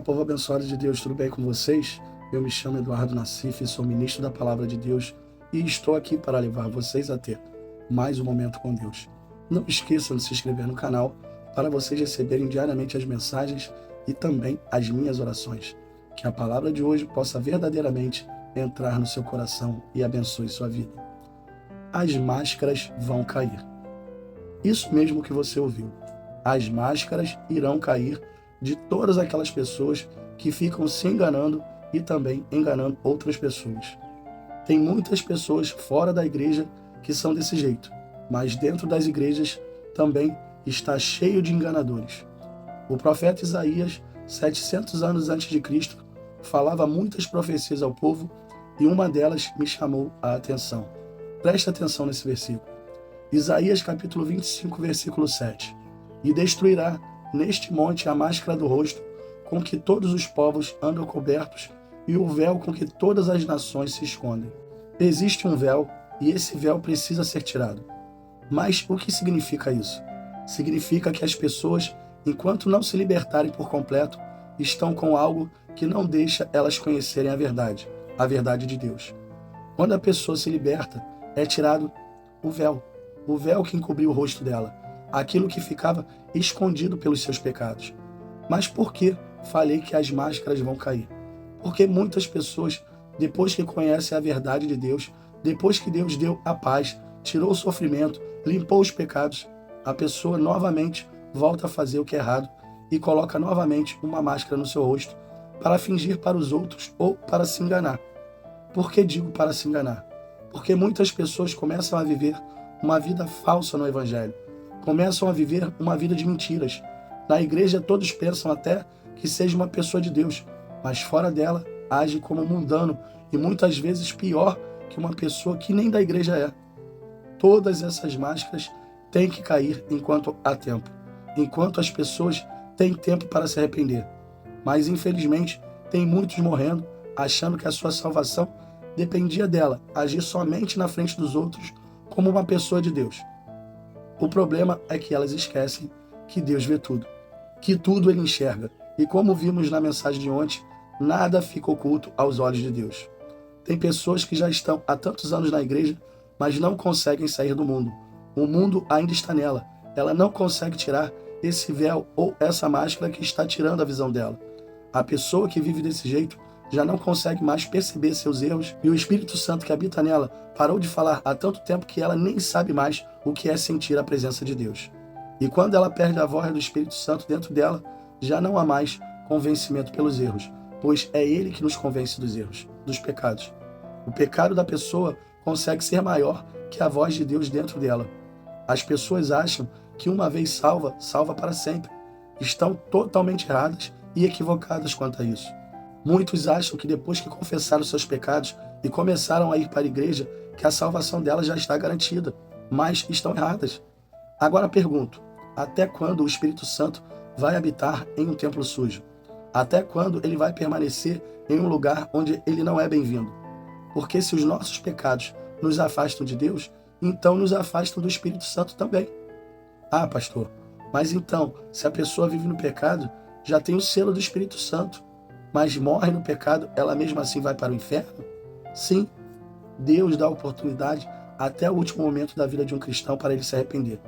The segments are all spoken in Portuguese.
povo abençoado de Deus, tudo bem com vocês? Eu me chamo Eduardo Nassif, sou ministro da Palavra de Deus e estou aqui para levar vocês a ter mais um momento com Deus. Não esqueçam de se inscrever no canal para vocês receberem diariamente as mensagens e também as minhas orações. Que a palavra de hoje possa verdadeiramente entrar no seu coração e abençoe sua vida. As máscaras vão cair. Isso mesmo que você ouviu. As máscaras irão cair de todas aquelas pessoas que ficam se enganando e também enganando outras pessoas. Tem muitas pessoas fora da igreja que são desse jeito, mas dentro das igrejas também está cheio de enganadores. O profeta Isaías, 700 anos antes de Cristo, falava muitas profecias ao povo e uma delas me chamou a atenção. Presta atenção nesse versículo. Isaías capítulo 25, versículo 7. E destruirá neste monte a máscara do rosto, com que todos os povos andam cobertos, e o véu com que todas as nações se escondem. Existe um véu, e esse véu precisa ser tirado. Mas o que significa isso? Significa que as pessoas, enquanto não se libertarem por completo, estão com algo que não deixa elas conhecerem a verdade de Deus. Quando a pessoa se liberta, é tirado o véu que encobriu o rosto dela, aquilo que ficava escondido pelos seus pecados. Mas por que falei que as máscaras vão cair? Porque muitas pessoas, depois que conhecem a verdade de Deus, depois que Deus deu a paz, tirou o sofrimento, limpou os pecados, a pessoa novamente volta a fazer o que é errado e coloca novamente uma máscara no seu rosto para fingir para os outros ou para se enganar. Por que digo para se enganar? Porque muitas pessoas começam a viver uma vida falsa no Evangelho. Começam a viver uma vida de mentiras. Na igreja todos pensam até que seja uma pessoa de Deus, mas fora dela age como um mundano e muitas vezes pior que uma pessoa que nem da igreja é. Todas essas máscaras têm que cair enquanto há tempo, enquanto as pessoas têm tempo para se arrepender. Mas infelizmente tem muitos morrendo achando que a sua salvação dependia dela agir somente na frente dos outros como uma pessoa de Deus. O problema é que elas esquecem que Deus vê tudo, que tudo Ele enxerga. E como vimos na mensagem de ontem, nada fica oculto aos olhos de Deus. Tem pessoas que já estão há tantos anos na igreja, mas não conseguem sair do mundo. O mundo ainda está nela. Ela não consegue tirar esse véu ou essa máscara que está tirando a visão dela. A pessoa que vive desse jeito já não consegue mais perceber seus erros e o Espírito Santo que habita nela parou de falar há tanto tempo que ela nem sabe mais o que é sentir a presença de Deus. E quando ela perde a voz do Espírito Santo dentro dela, já não há mais convencimento pelos erros, pois é Ele que nos convence dos erros, dos pecados. O pecado da pessoa consegue ser maior que a voz de Deus dentro dela. As pessoas acham que uma vez salva, salva para sempre. Estão totalmente erradas e equivocadas quanto a isso. Muitos acham que depois que confessaram seus pecados e começaram a ir para a igreja, que a salvação delas já está garantida, mas estão erradas. Agora pergunto, até quando o Espírito Santo vai habitar em um templo sujo? Até quando ele vai permanecer em um lugar onde ele não é bem-vindo? Porque se os nossos pecados nos afastam de Deus, então nos afastam do Espírito Santo também. Ah, pastor, mas então, se a pessoa vive no pecado, já tem o selo do Espírito Santo, mas morre no pecado, ela mesmo assim vai para o inferno? Sim, Deus dá oportunidade até o último momento da vida de um cristão para ele se arrepender.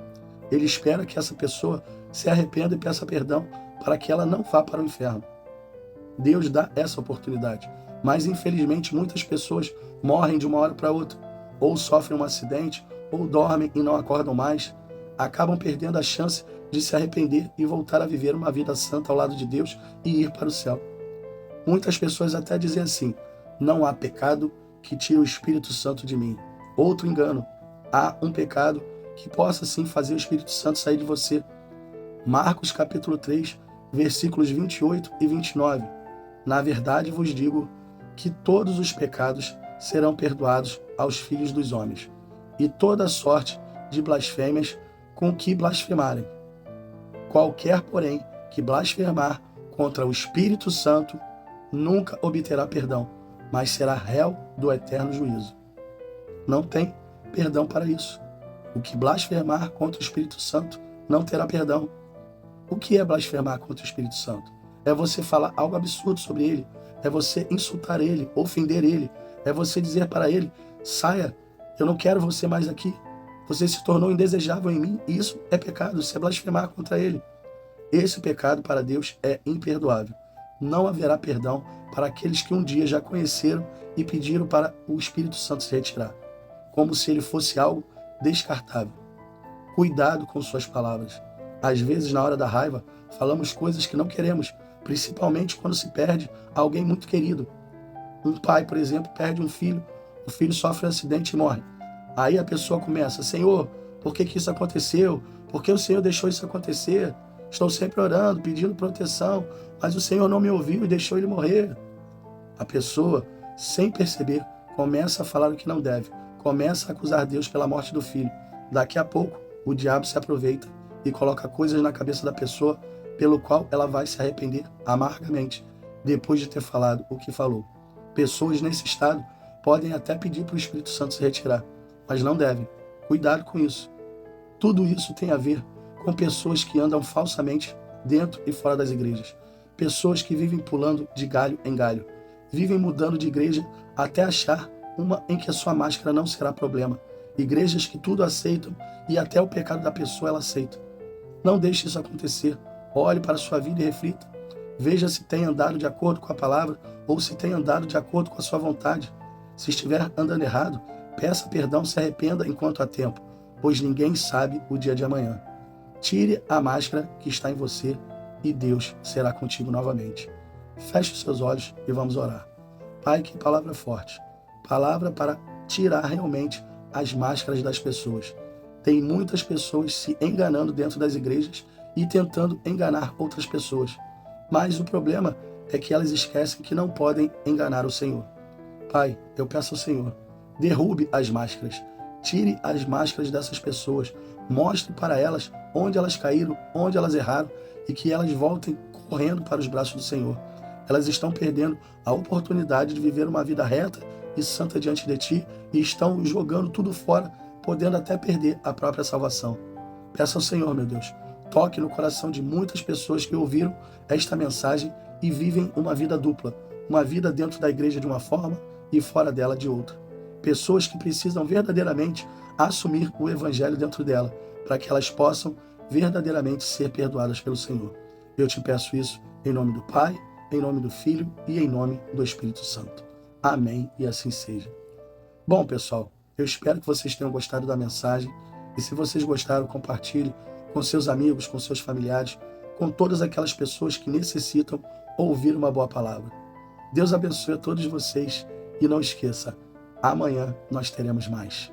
Ele espera que essa pessoa se arrependa e peça perdão para que ela não vá para o inferno. Deus dá essa oportunidade, mas infelizmente muitas pessoas morrem de uma hora para outra, ou sofrem um acidente, ou dormem e não acordam mais, acabam perdendo a chance de se arrepender e voltar a viver uma vida santa ao lado de Deus e ir para o céu. Muitas pessoas até dizem assim, não há pecado que tire o Espírito Santo de mim. Outro engano, há um pecado que possa sim fazer o Espírito Santo sair de você. Marcos capítulo 3, versículos 28 e 29. Na verdade vos digo que todos os pecados serão perdoados aos filhos dos homens, e toda sorte de blasfêmias com que blasfemarem. Qualquer, porém, que blasfemar contra o Espírito Santo nunca obterá perdão, mas será réu do eterno juízo. Não tem perdão para isso. O que blasfemar contra o Espírito Santo não terá perdão. O que é blasfemar contra o Espírito Santo? é você falar algo absurdo sobre ele, é você insultar ele, ofender ele, é você dizer para ele: saia, eu não quero você mais aqui, você se tornou indesejável em mim. Isso é pecado, isso é blasfemar contra ele. Esse pecado para Deus é imperdoável. Não haverá perdão para aqueles que um dia já conheceram e pediram para o Espírito Santo se retirar, como se ele fosse algo descartável. Cuidado com suas palavras. Às vezes, na hora da raiva, falamos coisas que não queremos, principalmente quando se perde alguém muito querido. Um pai, por exemplo, perde um filho, o filho sofre um acidente e morre. Aí a pessoa começa: Senhor, por que isso aconteceu? Por que o Senhor deixou isso acontecer? Estou sempre orando, pedindo proteção, mas o Senhor não me ouviu e deixou ele morrer. A pessoa, sem perceber, começa a falar o que não deve, começa a acusar Deus pela morte do filho. Daqui a pouco, o diabo se aproveita e coloca coisas na cabeça da pessoa pelo qual ela vai se arrepender amargamente, depois de ter falado o que falou. Pessoas nesse estado podem até pedir para o Espírito Santo se retirar, mas não devem. Cuidado com isso. Tudo isso tem a ver com pessoas que andam falsamente dentro e fora das igrejas. Pessoas que vivem pulando de galho em galho. Vivem mudando de igreja até achar uma em que a sua máscara não será problema. Igrejas que tudo aceitam e até o pecado da pessoa ela aceita. Não deixe isso acontecer. Olhe para a sua vida e reflita. Veja se tem andado de acordo com a palavra ou se tem andado de acordo com a sua vontade. Se estiver andando errado, peça perdão, se arrependa enquanto há tempo, pois ninguém sabe o dia de amanhã. Tire a máscara que está em você e Deus será contigo novamente. Feche os seus olhos e vamos orar. Pai, que palavra forte. Palavra para tirar realmente as máscaras das pessoas. Tem muitas pessoas se enganando dentro das igrejas e tentando enganar outras pessoas. Mas o problema é que elas esquecem que não podem enganar o Senhor. Pai, eu peço ao Senhor, derrube as máscaras. Tire as máscaras dessas pessoas. Mostre para elas onde elas caíram, onde elas erraram e que elas voltem correndo para os braços do Senhor. Elas estão perdendo a oportunidade de viver uma vida reta e santa diante de Ti e estão jogando tudo fora, podendo até perder a própria salvação. Peço ao Senhor, meu Deus, toque no coração de muitas pessoas que ouviram esta mensagem e vivem uma vida dupla, uma vida dentro da igreja de uma forma e fora dela de outra. Pessoas que precisam verdadeiramente assumir o Evangelho dentro dela, para que elas possam verdadeiramente ser perdoadas pelo Senhor. Eu te peço isso em nome do Pai, em nome do Filho e em nome do Espírito Santo. Amém e assim seja. Bom, pessoal, eu espero que vocês tenham gostado da mensagem e se vocês gostaram, compartilhe com seus amigos, com seus familiares, com todas aquelas pessoas que necessitam ouvir uma boa palavra. Deus abençoe a todos vocês e não esqueça, amanhã nós teremos mais.